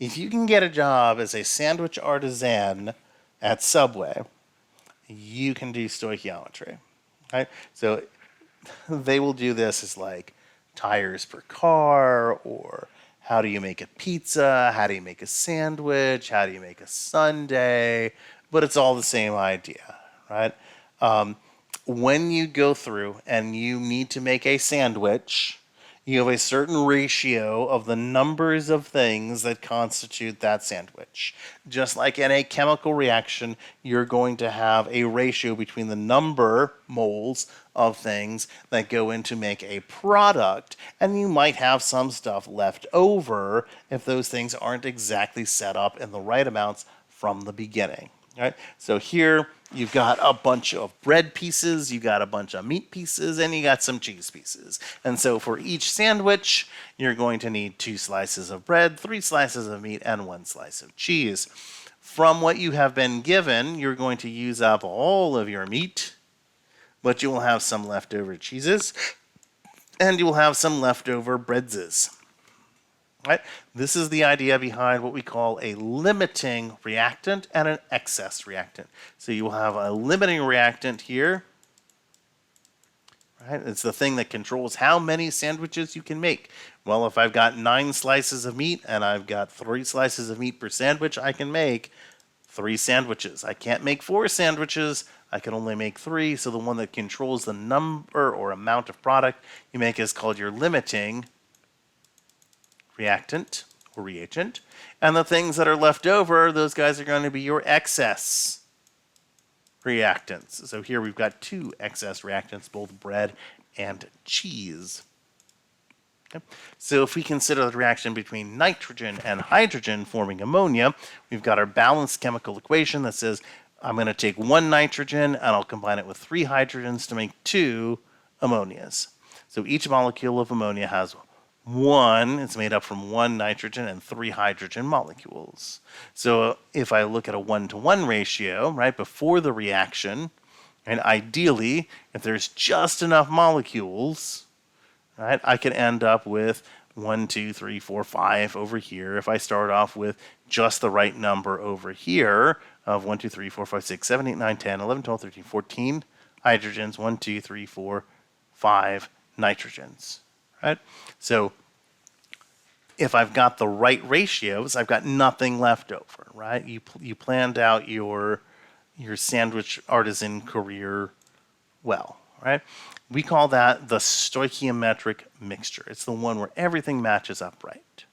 if you can get a job as a sandwich artisan at Subway, you can do stoichiometry. Right? So they will do this as like tires per car, or how do you make a pizza, how do you make a sandwich, how do you make a sundae, but it's all the same idea, right? When you go through and you need to make a sandwich, you have a certain ratio of the numbers of things that constitute that sandwich. Just like in a chemical reaction, you're going to have a ratio between the number moles of things that go in to make a product, and you might have some stuff left over if those things aren't exactly set up in the right amounts from the beginning. Right? So here you've got a bunch of bread pieces, you got a bunch of meat pieces, and you got some cheese pieces. And so for each sandwich, you're going to need 2 slices of bread, 3 slices of meat, and 1 slice of cheese. From what you have been given, you're going to use up all of your meat, but you will have some leftover cheeses, and you will have some leftover breadses. Right? This is the idea behind what we call a limiting reactant and an excess reactant. So you will have a limiting reactant here. Right? It's the thing that controls how many sandwiches you can make. Well, if I've got 9 slices of meat and I've got 3 slices of meat per sandwich, I can make 3 sandwiches. I can't make 4 sandwiches. I can only make 3. So the one that controls the number or amount of product you make is called your limiting reactant or reagent, and the things that are left over, those guys are going to be your excess reactants. So here we've got 2 excess reactants, both bread and cheese. Okay. So if we consider the reaction between nitrogen and hydrogen forming ammonia, we've got our balanced chemical equation that says I'm going to take 1 nitrogen and I'll combine it with 3 hydrogens to make 2 ammonias. So each molecule of ammonia has it's made up from 1 nitrogen and 3 hydrogen molecules. So if I look at a 1-to-1 ratio, right, before the reaction, and ideally, if there's just enough molecules, right, I can end up with 1, 2, 3, 4, 5 over here. If I start off with just the right number over here of 1, 2, 3, 4, 5, 6, 7, 8, 9, 10, 11, 12, 13, 14 hydrogens, 1, 2, 3, 4, 5 nitrogens. Right? So if I've got the right ratios, I've got nothing left over, right? You planned out your sandwich artisan career well, right? We call that the stoichiometric mixture. It's the one where everything matches up right.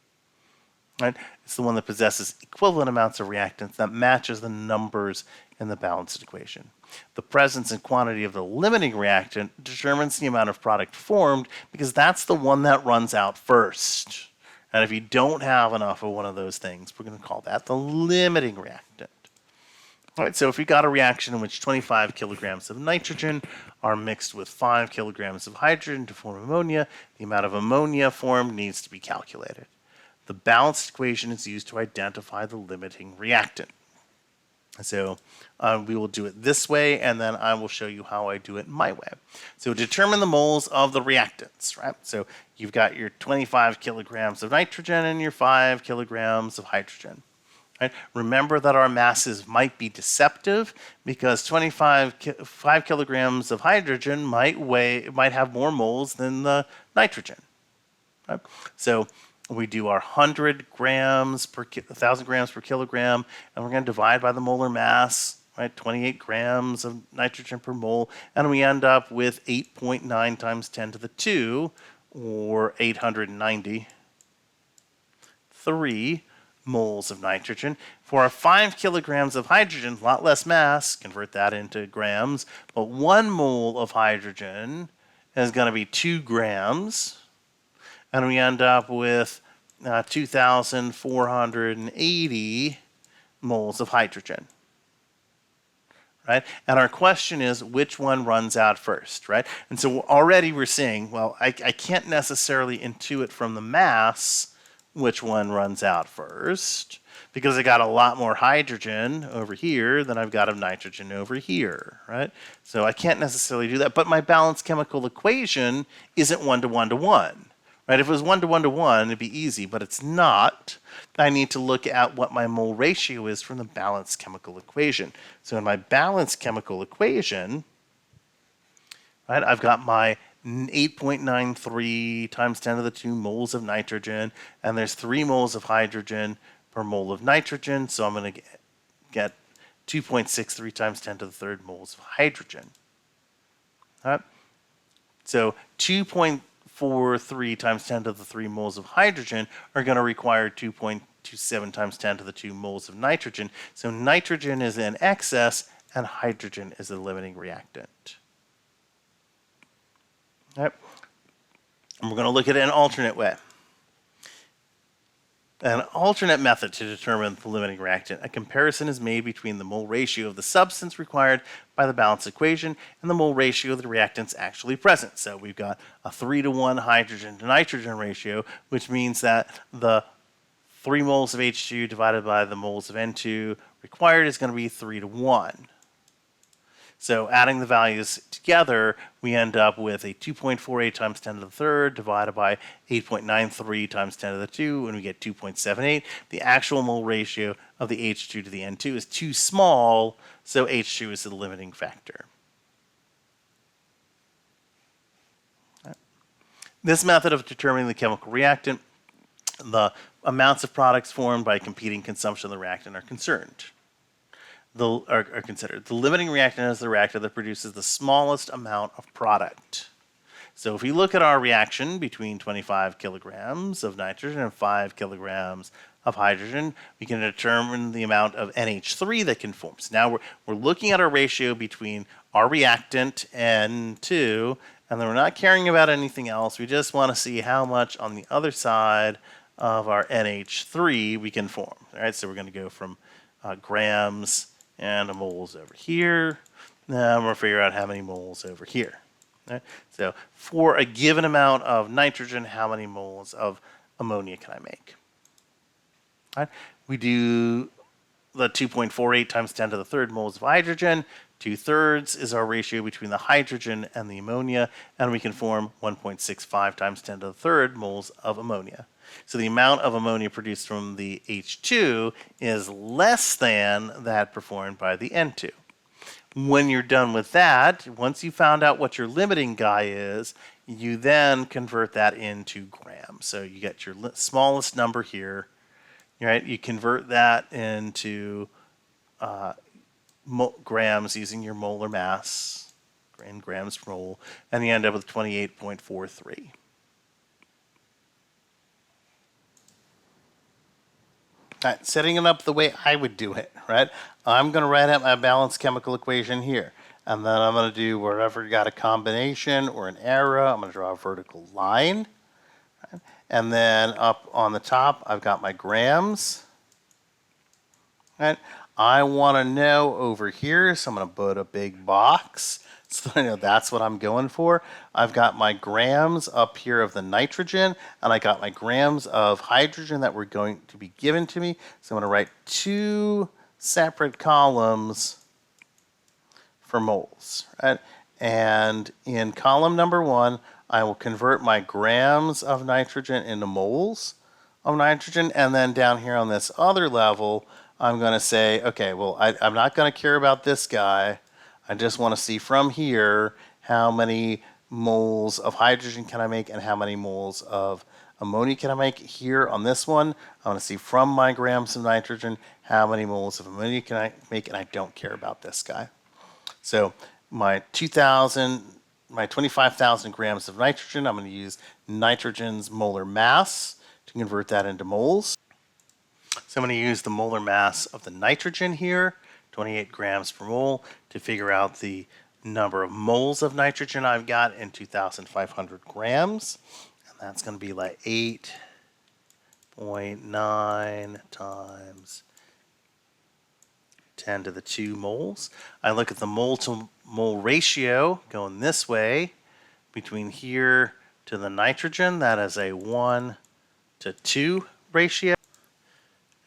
Right? It's the one that possesses equivalent amounts of reactants that matches the numbers in the balanced equation. The presence and quantity of the limiting reactant determines the amount of product formed because that's the one that runs out first. And if you don't have enough of one of those things, we're going to call that the limiting reactant. All right, so if we got a reaction in which 25 kilograms of nitrogen are mixed with 5 kilograms of hydrogen to form ammonia, the amount of ammonia formed needs to be calculated. The balanced equation is used to identify the limiting reactant. So we will do it this way, and then I will show you how I do it my way. So determine the moles of the reactants, right? So you've got your 25 kilograms of nitrogen and your 5 kilograms of hydrogen. Right? Remember that our masses might be deceptive because 5 kilograms of hydrogen might have more moles than the nitrogen. Right? So we do our 1,000 grams per kilogram, and we're going to divide by the molar mass, right? 28 grams of nitrogen per mole, and we end up with 8.9 times 10 to the 2, or 893 moles of nitrogen. For our 5 kilograms of hydrogen, a lot less mass, convert that into grams, but 1 mole of hydrogen is going to be 2 grams, and we end up with 2,480 moles of hydrogen. Right? And our question is, which one runs out first, right? And so already we're seeing, well, I can't necessarily intuit from the mass which one runs out first, because I got a lot more hydrogen over here than I've got of nitrogen over here, right? So I can't necessarily do that, but my balanced chemical equation isn't 1 to 1 to 1. right? If it was 1 to 1 to 1, it'd be easy, but it's not. I need to look at what my mole ratio is from the balanced chemical equation. So in my balanced chemical equation, right, I've got my 8.93 times 10 to the 2 moles of nitrogen, and there's 3 moles of hydrogen per mole of nitrogen, so I'm going to get 2.63 times 10 to the third moles of hydrogen. All right? So 2.43 times 10 to the 3 moles of hydrogen are going to require 2.27 times 10 to the 2 moles of nitrogen. So nitrogen is in excess, and hydrogen is the limiting reactant. All right. And we're going to look at an alternate way. An alternate method to determine the limiting reactant. A comparison is made between the mole ratio of the substance required by the balanced equation and the mole ratio of the reactants actually present. So we've got a 3 to 1 hydrogen to nitrogen ratio, which means that the 3 moles of H2 divided by the moles of N2 required is going to be 3 to 1. So adding the values together, we end up with a 2.48 times 10 to the third divided by 8.93 times 10 to the 2, and we get 2.78. The actual mole ratio of the H2 to the N2 is too small, so H2 is the limiting factor. This method of determining the chemical reactant, the amounts of products formed by competing consumption of the reactant are considered. The limiting reactant is the reactor that produces the smallest amount of product. So if we look at our reaction between 25 kilograms of nitrogen and 5 kilograms of hydrogen, we can determine the amount of NH3 that can form. So now we're looking at our ratio between our reactant, N2, and then we're not caring about anything else. We just want to see how much on the other side of our NH3 we can form. All right, so we're going to go from grams and moles over here. Now I'm going to figure out how many moles over here. Okay? So for a given amount of nitrogen, how many moles of ammonia can I make? All right? We do the 2.48 times 10 to the third moles of hydrogen. 2/3 is our ratio between the hydrogen and the ammonia, and we can form 1.65 times 10 to the third moles of ammonia. So the amount of ammonia produced from the H2 is less than that performed by the N2. When you're done with that, once you found out what your limiting guy is, you then convert that into grams. So you get your smallest number here, right? You convert that into grams using your molar mass, in grams per mole, and you end up with 28.43. Right, setting it up the way I would do it, right? I'm going to write out my balanced chemical equation here. And then I'm going to do wherever you got a combination or an arrow, I'm going to draw a vertical line. Right? And then up on the top, I've got my grams. Right? I want to know over here, so I'm going to put a big box. So I know that's what I'm going for. I've got my grams up here of the nitrogen, and I got my grams of hydrogen that were going to be given to me. So I'm going to write 2 separate columns for moles. Right? And in column number 1, I will convert my grams of nitrogen into moles of nitrogen. And then down here on this other level, I'm going to say, okay, well, I'm not going to care about this guy. I just want to see from here how many moles of hydrogen can I make and how many moles of ammonia can I make. Here on this one, I want to see from my grams of nitrogen how many moles of ammonia can I make, and I don't care about this guy. So my 25,000 grams of nitrogen, I'm going to use nitrogen's molar mass to convert that into moles. So I'm going to use the molar mass of the nitrogen here, 28 grams per mole, to figure out the number of moles of nitrogen I've got in 2,500 grams. And that's going to be like 8.9 times 10 to the 2 moles. I look at the mole to mole ratio going this way between here to the nitrogen. That is a 1 to 2 ratio.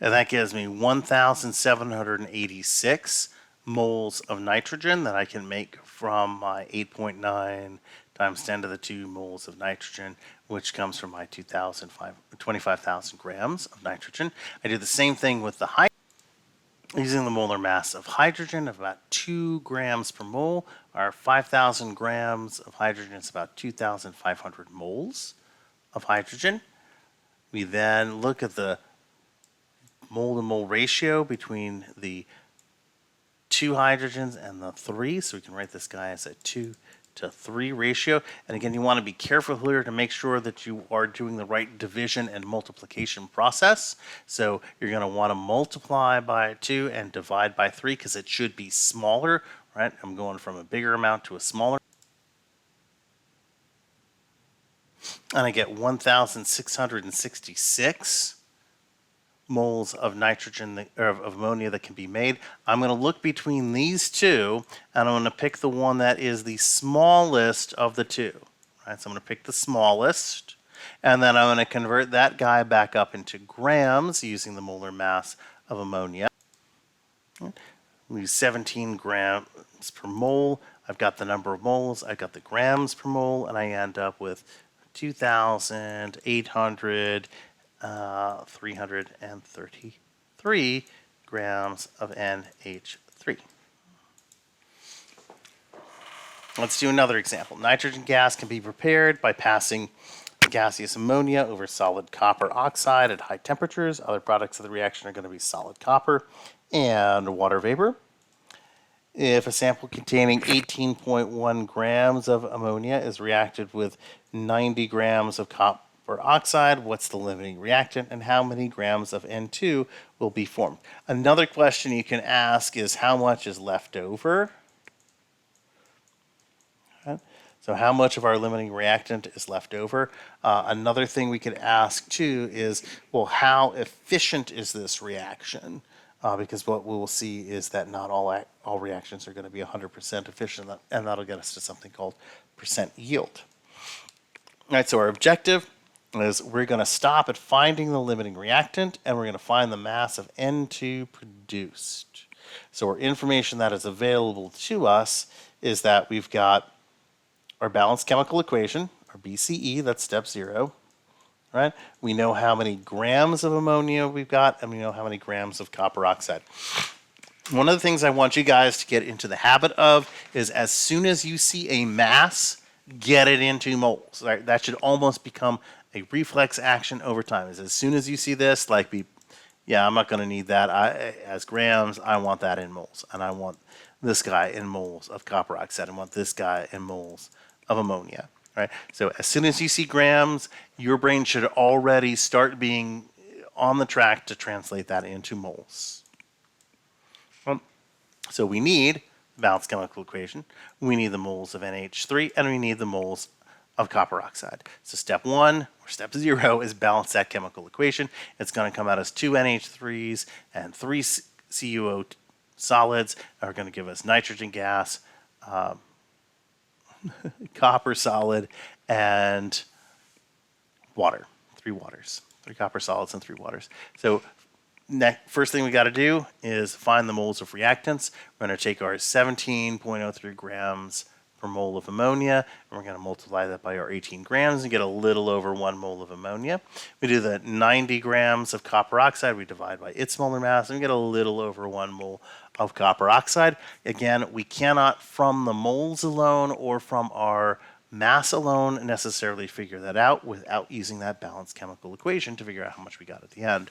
And that gives me 1,786 moles of nitrogen that I can make from my 8.9 times 10 to the 2 moles of nitrogen, which comes from my 25,000 grams of nitrogen. I do the same thing with the hydrogen. Using the molar mass of hydrogen of about 2 grams per mole, our 5,000 grams of hydrogen is about 2,500 moles of hydrogen. We then look at the mole to mole ratio between the 2 hydrogens and the 3, so we can write this guy as a 2 to 3 ratio. And again, you want to be careful here to make sure that you are doing the right division and multiplication process. So you're going to want to multiply by 2 and divide by 3 because it should be smaller, right? I'm going from a bigger amount to a smaller. And I get 1,666 moles of nitrogen or of ammonia that can be made. I'm going to look between these two, and I'm going to pick the one that is the smallest of the two. Right? So I'm going to pick the smallest, and then I'm going to convert that guy back up into grams using the molar mass of ammonia. We use 17 grams per mole. I've got the number of moles, I've got the grams per mole, and I end up with 333 grams of NH3. Let's do another example. Nitrogen gas can be prepared by passing gaseous ammonia over solid copper oxide at high temperatures. Other products of the reaction are going to be solid copper and water vapor. If a sample containing 18.1 grams of ammonia is reacted with 90 grams of copper oxide, what's the limiting reactant and how many grams of N2 will be formed? Another question you can ask is how much is left over? Okay. So how much of our limiting reactant is left over? Another thing we could ask too is, well, how efficient is this reaction? Because what we will see is that not all reactions are going to be 100% efficient, and that'll get us to something called percent yield. All right, so our objective is we're going to stop at finding the limiting reactant, and we're going to find the mass of N2 produced. So our information that is available to us is that we've got our balanced chemical equation, our BCE, that's step 0. Right? We know how many grams of ammonia we've got, and we know how many grams of copper oxide. One of the things I want you guys to get into the habit of is as soon as you see a mass, get it into moles. Right? That should almost become a reflex action over time. Is as soon as you see this, like, yeah, I'm not going to need that as grams. I want that in moles, and I want this guy in moles of copper oxide. I want this guy in moles of ammonia. Right? So as soon as you see grams, your brain should already start being on the track to translate that into moles. So we need the balanced chemical equation, we need the moles of NH3, and we need the moles of copper oxide. So step 1, or step 0, is balance that chemical equation. It's going to come out as 2 NH3s and 3 CuO solids are going to give us nitrogen gas, copper solid, and water. 3 waters. 3 copper solids and 3 waters. So first thing we got to do is find the moles of reactants. We're going to take our 17.03 grams per mole of ammonia, and we're going to multiply that by our 18 grams and get a little over 1 mole of ammonia. We do the 90 grams of copper oxide, we divide by its molar mass, and we get a little over 1 mole of copper oxide. Again, we cannot from the moles alone or from our mass alone necessarily figure that out without using that balanced chemical equation to figure out how much we got at the end.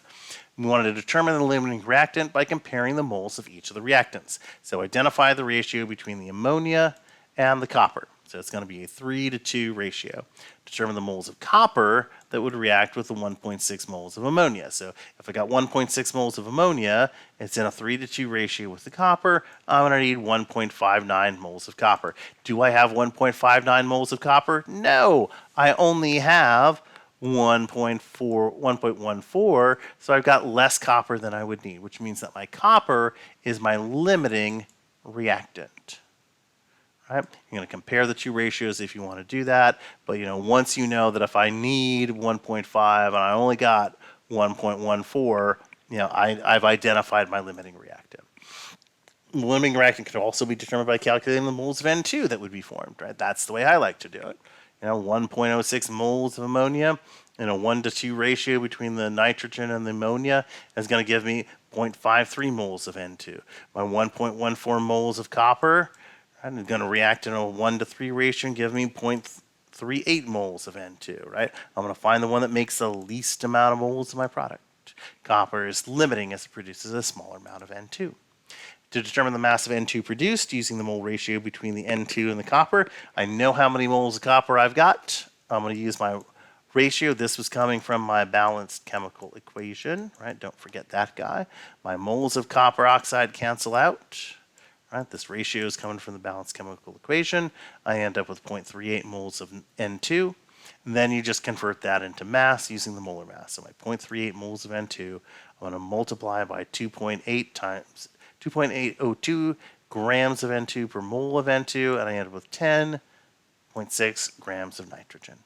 We wanted to determine the limiting reactant by comparing the moles of each of the reactants. So identify the ratio between the ammonia and the copper. So it's going to be a 3-to-2 ratio. Determine the moles of copper that would react with the 1.6 moles of ammonia. So if I got 1.6 moles of ammonia, it's in a 3-to-2 ratio with the copper. I'm going to need 1.59 moles of copper. Do I have 1.59 moles of copper? No, I only have 1.14, so I've got less copper than I would need, which means that my copper is my limiting reactant. Right? You're going to compare the 2 ratios if you want to do that, but once you know that if I need 1.5 and I only got 1.14, I've identified my limiting reactant. The limiting reactant could also be determined by calculating the moles of N2 that would be formed. Right? That's the way I like to do it. 1.06 moles of ammonia in a 1-to-2 ratio between the nitrogen and the ammonia is going to give me 0.53 moles of N2. My 1.14 moles of copper, I'm going to react in a 1-to-3 ratio and give me 0.38 moles of N2, right? I'm going to find the one that makes the least amount of moles of my product. Copper is limiting as it produces a smaller amount of N2. To determine the mass of N2 produced using the mole ratio between the N2 and the copper, I know how many moles of copper I've got. I'm going to use my ratio. This was coming from my balanced chemical equation, right? Don't forget that guy. My moles of copper oxide cancel out, right? This ratio is coming from the balanced chemical equation. I end up with 0.38 moles of N2. And then you just convert that into mass using the molar mass. So my 0.38 moles of N2, I'm going to multiply by 2.8 times 2.802 grams of N2 per mole of N2, and I end up with 10.6 grams of nitrogen.